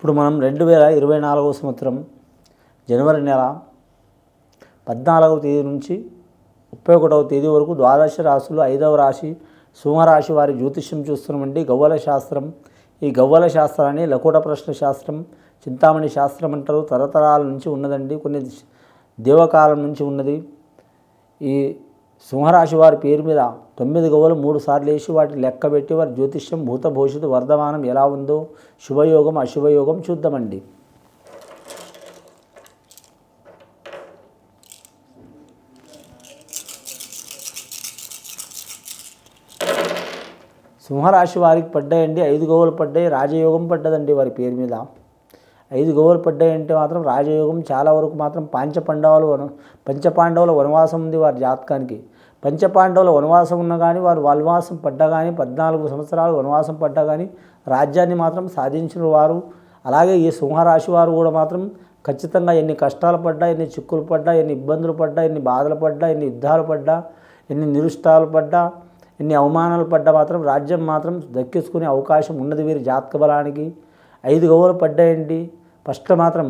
ఇప్పుడు మనం 2024 సంవత్సరం జనవరి నెల 14వ తేదీ నుంచి 31వ తేదీ వరకు ద్వాదశ రాశులు 5వ రాశి సింహరాశి వారి జ్యోతిష్యం చూస్తున్నామండి. గవ్వల శాస్త్రం. ఈ గవ్వల శాస్త్రాన్ని లకోట ప్రశ్న శాస్త్రం, చింతామణి శాస్త్రం అంటారు. తరతరాల నుంచి ఉన్నదండి, కొన్ని దేవకాలం నుంచి ఉన్నది. ఈ సింహరాశి వారి పేరు మీద 9 గవ్వలు 3 సార్లు వేసి వాటిని లెక్కబెట్టి వారి జ్యోతిష్యం భూత భవిష్యత్తు వర్ధమానం ఎలా ఉందో, శుభయోగం అశుభయోగం చూద్దామండి. సింహరాశి వారికి పడ్డాయండి 5 గవ్వలు పడ్డాయి. రాజయోగం పడ్డదండి వారి పేరు మీద. 5 గవ్వలు పడ్డాయంటే మాత్రం రాజయోగం. చాలా వరకు మాత్రం పంచపాండవుల వనవాసం ఉంది వారి జాతకానికి. పంచపాండవుల వనవాసం ఉన్నా కానీ వారు వనవాసం పడ్డా కానీ 14 సంవత్సరాలు వనవాసం పడ్డా కానీ రాజ్యాన్ని మాత్రం సాధించిన వారు. అలాగే ఈ సింహరాశి వారు కూడా మాత్రం ఖచ్చితంగా ఎన్ని కష్టాలు పడ్డా, ఎన్ని చిక్కులు పడ్డా, ఎన్ని ఇబ్బందులు పడ్డా, ఎన్ని బాధలు పడ్డా, ఎన్ని యుద్ధాలు పడ్డా, ఎన్ని నిరుష్టాలు పడ్డా, ఎన్ని అవమానాలు పడ్డా మాత్రం రాజ్యం మాత్రం దక్కించుకునే అవకాశం ఉన్నది వీరి జాతక బలానికి. 5 గవ్వలు పడ్డాయండి. ఫస్ట్ మాత్రం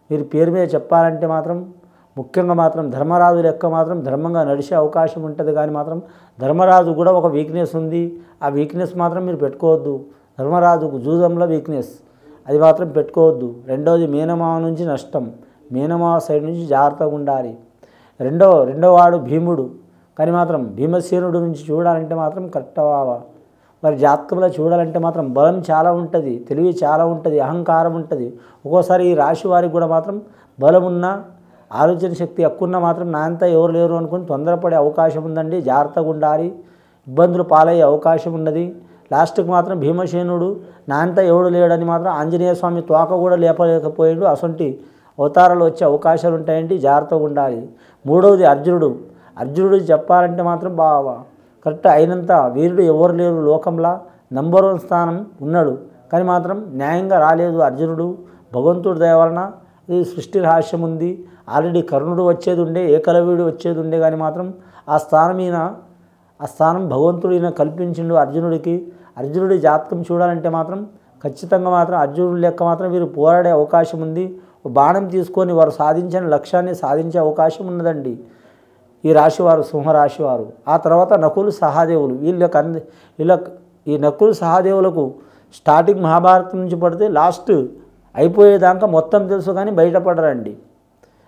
వీరి పేరు మీద చెప్పాలంటే మాత్రం ముఖ్యంగా మాత్రం ధర్మరాజు లెక్క మాత్రం ధర్మంగా నడిచే అవకాశం ఉంటుంది. కానీ మాత్రం ధర్మరాజు కూడా ఒక వీక్నెస్ ఉంది. ఆ వీక్నెస్ మాత్రం మీరు పెట్టుకోవద్దు. ధర్మరాజుకు జూదంలో వీక్నెస్, అది మాత్రం పెట్టుకోవద్దు. రెండోది మీనమావ నుంచి నష్టం. మీనమావ సైడ్ నుంచి జాగ్రత్తగా ఉండాలి. రెండో వాడు భీముడు. కానీ మాత్రం భీమసేనుడు నుంచి చూడాలంటే మాత్రం కరెక్ట్ అవ్వాలి. మరి జాతకంలో చూడాలంటే మాత్రం బలం చాలా ఉంటుంది, తెలివి చాలా ఉంటుంది, అహంకారం ఉంటుంది. ఒక్కోసారి ఈ రాశి వారికి కూడా మాత్రం బలం ఉన్న, ఆలోచన శక్తి ఎక్కువ ఉన్న మాత్రం నా అంతా ఎవరు లేరు అనుకుని తొందరపడే అవకాశం ఉందండి. జాగ్రత్తగా ఉండాలి. ఇబ్బందులు పాలయ్యే అవకాశం ఉన్నది. లాస్ట్కి మాత్రం భీమసేనుడు నా అంతా ఎవడు లేడని మాత్రం ఆంజనేయ స్వామి తోక కూడా లేపలేకపోయాడు. అసొంటి అవతారాలు వచ్చే అవకాశాలు ఉంటాయండి. జాగ్రత్తగా ఉండాలి. మూడవది అర్జునుడు చెప్పాలంటే మాత్రం బాగా కరెక్ట్ అయినంత వీరుడు ఎవరు లేరు లోకంలో. నంబర్ 1 స్థానం ఉన్నాడు. కానీ మాత్రం న్యాయంగా రాలేదు అర్జునుడు. భగవంతుడి దయ వలన ఈ సృష్టి రహస్యం ఉంది. ఆల్రెడీ కర్ణుడు వచ్చేది ఉండే, ఏకలవ్యుడు వచ్చేది ఉండే. కానీ మాత్రం ఆ స్థానం భగవంతుడు ఈయన కల్పించిండు అర్జునుడికి. అర్జునుడి జాతకం చూడాలంటే మాత్రం ఖచ్చితంగా మాత్రం అర్జునుడి లెక్క మాత్రం వీరు పోరాడే అవకాశం ఉంది. బాణం తీసుకొని వారు సాధించిన లక్ష్యాన్ని సాధించే అవకాశం ఉన్నదండి ఈ రాశివారు, సింహరాశివారు. ఆ తర్వాత నకులు సహదేవులు. ఈ నకులు సహదేవులకు స్టార్టింగ్ మహాభారతం నుంచి పడితే లాస్ట్ అయిపోయేదాకా మొత్తం తెలుసు కానీ బయటపడరండి.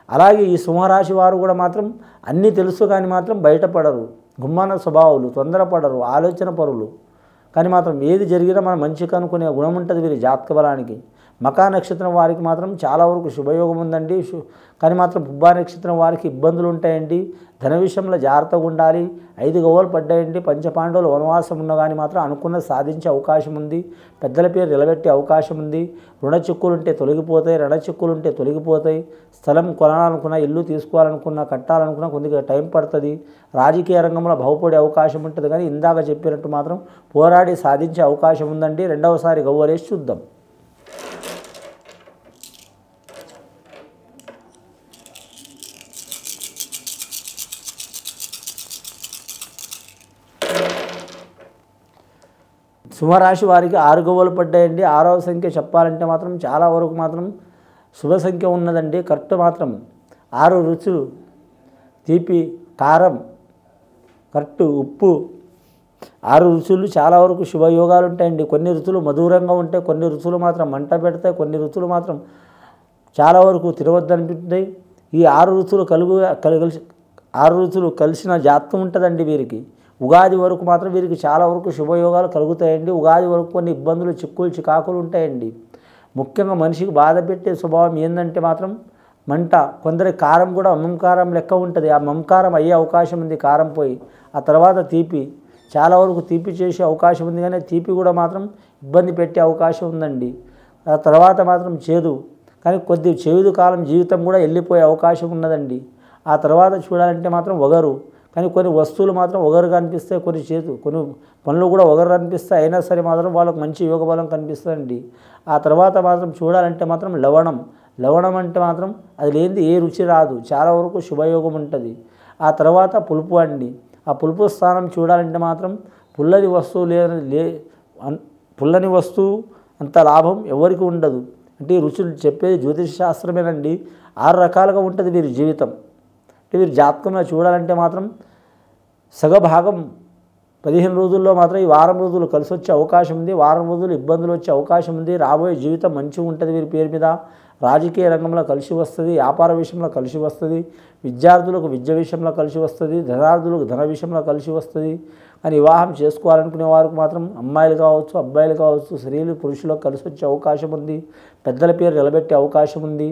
అలాగే ఈ సింహరాశి వారు కూడా మాత్రం అన్నీ తెలుసు కానీ మాత్రం బయటపడరు. గుమ్మాన స్వభావాలు, తొందరపడరు, ఆలోచన పరులు. కానీ మాత్రం ఏది జరిగినా మనం మంచిగా అనుకునే గుణం ఉంటుంది వీరి జాతక బలానికి. మకా నక్షత్రం వారికి మాత్రం చాలా వరకు శుభయోగం ఉందండి. కానీ మాత్రం పుబ్బా నక్షత్రం వారికి ఇబ్బందులు ఉంటాయండి. ధన విషయంలో జాగ్రత్తగా ఉండాలి. 5 గవ్వలు పడ్డాయండి. పంచపాండవులు వనవాసం ఉన్న కానీ మాత్రం అనుకున్నది సాధించే అవకాశం ఉంది. పెద్దల పేరు నిలబెట్టే అవకాశం ఉంది. రుణ చిక్కులుంటే తొలగిపోతాయి, రణ చిక్కులుంటే తొలగిపోతాయి. స్థలం కొనాలనుకున్నా, ఇల్లు తీసుకోవాలనుకున్నా, కట్టాలనుకున్నా కొద్దిగా టైం పడుతుంది. రాజకీయ రంగంలో బాగుపడే అవకాశం ఉంటుంది. కానీ ఇందాక చెప్పినట్టు మాత్రం పోరాడి సాధించే అవకాశం ఉందండి. రెండవసారి గవ్వలేసి చూద్దాం. సింహరాశి వారికి 6 గవ్వలు పడ్డాయండి. 6వ సంఖ్య చెప్పాలంటే మాత్రం చాలా వరకు మాత్రం శుభ సంఖ్య ఉన్నదండి. కరెక్ట్ మాత్రం 6 రుచులు, తీపి, కారం, కరెక్ట్ ఉప్పు, 6 రుచులు చాలా వరకు శుభయోగాలు ఉంటాయండి. కొన్ని రుచులు మధురంగా ఉంటాయి, కొన్ని రుచులు మాత్రం మంట పెడతాయి, కొన్ని రుచులు మాత్రం చాలా వరకు తినవద్దనిపిస్తాయి. ఈ 6 రుచులు కలిసిన జాతకం ఉంటుందండి వీరికి. ఉగాది వరకు మాత్రం వీరికి చాలా వరకు శుభయోగాలు కలుగుతాయండి. ఉగాది వరకు కొన్ని ఇబ్బందులు, చిక్కులు, చికాకులు ఉంటాయండి. ముఖ్యంగా మనిషికి బాధ పెట్టే స్వభావం ఏంటంటే మాత్రం మంట. కొందరి కారం కూడా మమకారం లెక్క ఉంటుంది. ఆ మమకారం అయ్యే అవకాశం ఉంది కారం పోయి. ఆ తర్వాత తీపి, చాలా వరకు తీపి చేసే అవకాశం ఉంది. కానీ తీపి కూడా మాత్రం ఇబ్బంది పెట్టే అవకాశం ఉందండి. ఆ తర్వాత మాత్రం చేదు, కానీ కొద్ది చేదు కాలం జీవితం కూడా వెళ్ళిపోయే అవకాశం ఉన్నదండి. ఆ తర్వాత చూడాలంటే మాత్రం ఒగరు, కానీ కొన్ని వస్తువులు మాత్రం ఒగరుగా అనిపిస్తాయి, కొన్ని పనులు కూడా ఒగరు అనిపిస్తాయి. అయినా సరే మాత్రం వాళ్ళకు మంచి యోగ బలం కనిపిస్తుందండి. ఆ తర్వాత మాత్రం చూడాలంటే మాత్రం లవణం అంటే మాత్రం అది లేనిది ఏ రుచి రాదు. చాలా వరకు శుభయోగం ఉంటుంది. ఆ తర్వాత పులుపు అండి. ఆ పులుపు స్థానం చూడాలంటే మాత్రం పుల్లని వస్తువు పుల్లని వస్తువు అంత లాభం ఎవరికి ఉండదు. అంటే ఈ రుచులు చెప్పేది జ్యోతిష శాస్త్రమేనండి. 6 రకాలుగా ఉంటుంది వీరి జీవితం. అంటే వీరి జాతకంలో చూడాలంటే మాత్రం సగభాగం 15 రోజుల్లో మాత్రం ఈ వారం రోజులు కలిసి వచ్చే అవకాశం ఉంది. వారం రోజులు ఇబ్బందులు వచ్చే అవకాశం ఉంది. రాబోయే జీవితం మంచిగా ఉంటుంది వీరి పేరు మీద. రాజకీయ రంగంలో కలిసి వస్తుంది, వ్యాపార విషయంలో కలిసి వస్తుంది, విద్యార్థులకు విద్య విషయంలో కలిసి వస్తుంది, ధనార్థులకు ధన విషయంలో కలిసి వస్తుంది. కానీ వివాహం చేసుకోవాలనుకునే వారికి మాత్రం అమ్మాయిలు కావచ్చు, అబ్బాయిలు కావచ్చు, స్త్రీలు పురుషులకు కలిసి వచ్చే అవకాశం ఉంది. పెద్దల పేరు నిలబెట్టే అవకాశం ఉంది.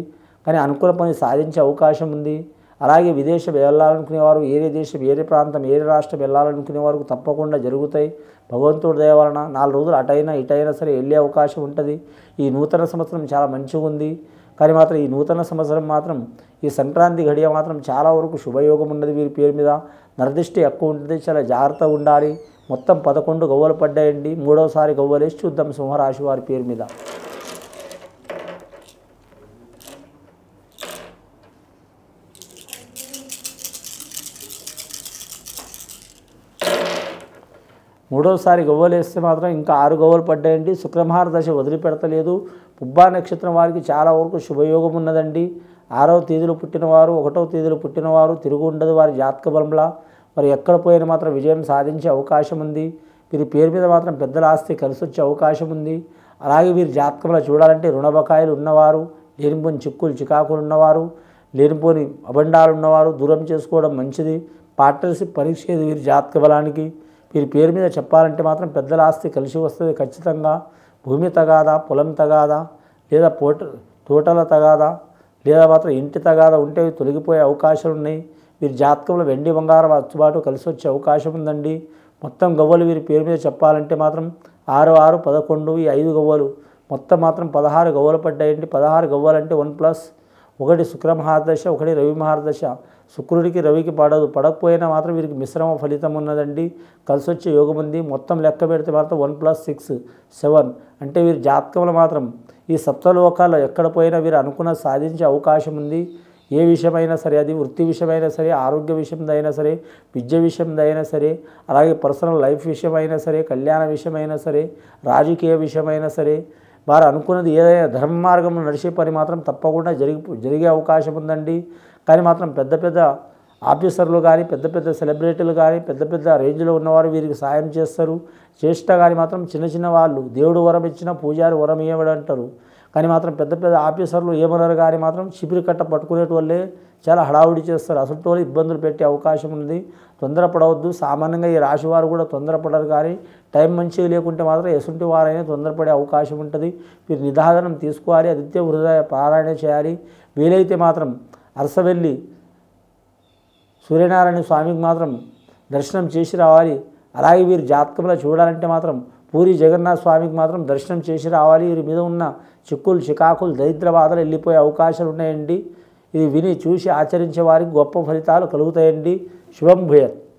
కానీ అనుకున్న పని సాధించే అవకాశం ఉంది. అలాగే విదేశం వెళ్ళాలనుకునేవారు, ఏరే దేశం, ఏరే ప్రాంతం, ఏరే రాష్ట్రం వెళ్ళాలనుకునే వారికి తప్పకుండా జరుగుతాయి. భగవంతుడి దయ వలన 4 రోజులు అటైనా ఇటైనా సరే వెళ్ళే అవకాశం ఉంటుంది. ఈ నూతన సంవత్సరం చాలా మంచిగా ఉంది. కానీ మాత్రం ఈ నూతన సంవత్సరం మాత్రం ఈ సంక్రాంతి గడియ మాత్రం చాలా వరకు శుభయోగం ఉన్నది వీరి పేరు మీద. నరదిష్టి ఎక్కువ ఉంటుంది, చాలా జాగ్రత్తగా ఉండాలి. మొత్తం 11 గవ్వలు పడ్డాయండి. 3వసారి గవ్వలేసి చూద్దాం సింహరాశి వారి పేరు మీద. మూడోసారి గవ్వలు వేస్తే మాత్రం ఇంకా 6 గవ్వలు పడ్డాయండి. శుక్రమహార దశ వదిలిపెడతలేదు. పుబ్బా నక్షత్రం వారికి చాలా వరకు శుభయోగం ఉన్నదండి. 6వ తేదీలో పుట్టినవారు, 1వ తేదీలో పుట్టినవారు తిరుగు ఉండదు వారి జాతక బలంలా. మరి ఎక్కడ పోయినా మాత్రం విజయం సాధించే అవకాశం ఉంది. వీరి పేరు మీద మాత్రం పెద్దల ఆస్తి కలిసి వచ్చే అవకాశం ఉంది. అలాగే వీరి జాతకంలో చూడాలంటే రుణ బకాయిలు ఉన్నవారు, లేనిపోని చిక్కులు చికాకులు ఉన్నవారు, లేనిపోని అబండాలు ఉన్నవారు దూరం చేసుకోవడం మంచిది. పార్ట్నర్షిప్ పరీక్షేది వీరి జాతక బలానికి. వీరి పేరు మీద చెప్పాలంటే మాత్రం పెద్దల ఆస్తి కలిసి వస్తుంది ఖచ్చితంగా. భూమి తగాదా, పొలం తగాదా, లేదా తోటల తగాదా, లేదా మాత్రం ఇంటి తగాదా ఉంటే తొలగిపోయే అవకాశాలు ఉన్నాయి. వీరి జాతకంలో వెండి బంగారం అచ్చుబాటు కలిసి వచ్చే అవకాశం ఉందండి. మొత్తం గవ్వలు వీరి పేరు మీద చెప్పాలంటే మాత్రం 6, 6, 11 ఈ 5 గవ్వలు మొత్తం మాత్రం 16 గవ్వలు పడ్డాయండి. 16 గవ్వలు అంటే 1+1 శుక్ర మహాదశ, 1 రవి మహాదశ. శుక్రుడికి రవికి పడకపోయినా మాత్రం వీరికి మిశ్రమ ఫలితం ఉన్నదండి. కలిసి వచ్చే యోగం ఉంది. మొత్తం లెక్క పెడితే మాత్రం 1+6 7 అంటే వీరి జాతకంలో మాత్రం ఈ సప్తలోకాల్లో ఎక్కడ పోయినా వీరు అనుకున్న సాధించే అవకాశం ఉంది. ఏ విషయమైనా సరే, అది వృత్తి విషయమైనా సరే, ఆరోగ్య విషయంలో అయినా సరే, విద్య విషయంలో అయినా సరే, అలాగే పర్సనల్ లైఫ్ విషయమైనా సరే, కళ్యాణ విషయమైనా సరే, రాజకీయ విషయమైనా సరే, వారు అనుకున్నది ఏదైనా ధర్మ మార్గంలో నడిచే పని మాత్రం తప్పకుండా జరిగే అవకాశం ఉందండి. కానీ మాత్రం పెద్ద పెద్ద ఆఫీసర్లు కానీ, పెద్ద పెద్ద సెలబ్రిటీలు కానీ, పెద్ద పెద్ద రేంజ్లో ఉన్నవారు వీరికి సాయం చేస్తారు. చేస్తా కానీ మాత్రం చిన్న చిన్న వాళ్ళు దేవుడు వరం ఇచ్చిన పూజారి వరం ఇవ్వడు అంటారు. కానీ మాత్రం పెద్ద పెద్ద ఆఫీసర్లు ఏమన్నారు కానీ మాత్రం చిపిరి కట్ట పట్టుకునేటి వాళ్ళే చాలా హడావుడి చేస్తారు. అసలు వాళ్ళు ఇబ్బందులు పెట్టే అవకాశం ఉంది. తొందరపడవద్దు. సామాన్యంగా ఈ రాశి వారు కూడా తొందరపడరు. కానీ టైం మంచిగా లేకుంటే మాత్రం ఎసుంటి వారైనా తొందరపడే అవకాశం ఉంటుంది. మీరు నిదానం తీసుకోవాలి. నిత్య హృదయ పారాయణ చేయాలి. వీలైతే మాత్రం అరసవెల్లి సూర్యనారాయణ స్వామికి మాత్రం దర్శనం చేసి రావాలి. అలాగే వీరి జాతకంలో చూడాలంటే మాత్రం పూరి జగన్నాథ స్వామికి మాత్రం దర్శనం చేసి రావాలి. వీరి మీద ఉన్న చిక్కులు చికాకులు దరిద్ర బాధలు వెళ్ళిపోయే అవకాశాలు ఉన్నాయండి. ఇది విని చూసి ఆచరించే వారికి గొప్ప ఫలితాలు కలుగుతాయండి. శుభం భూయత్.